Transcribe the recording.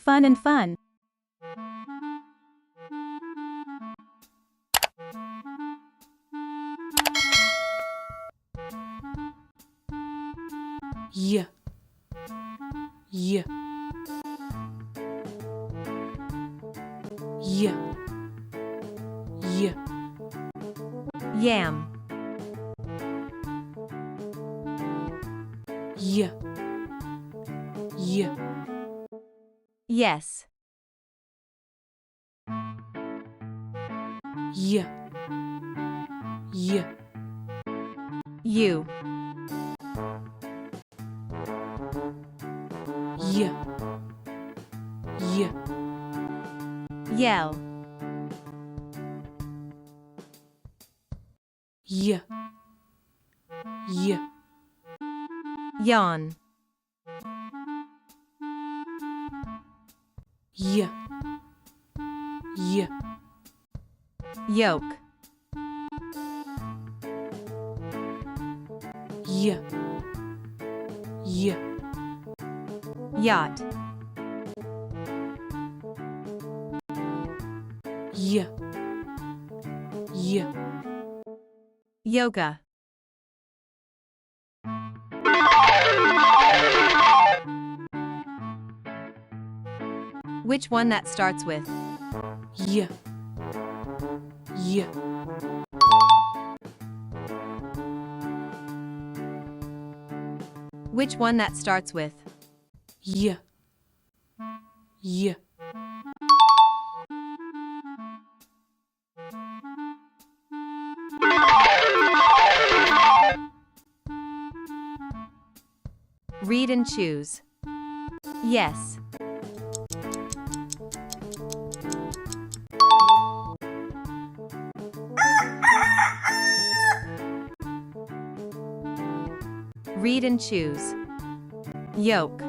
Fun and fun. Y, y, y, y, Yam. y, y, Yes. y, y, You. y, y, Yell. y, y, Yawn. y, y, Yoke. y, y, Yacht. y, y, Yoga. Which one that starts with? y, y, Which one that starts with? y, y, Read and choose. Yes. Read and choose. Yoke.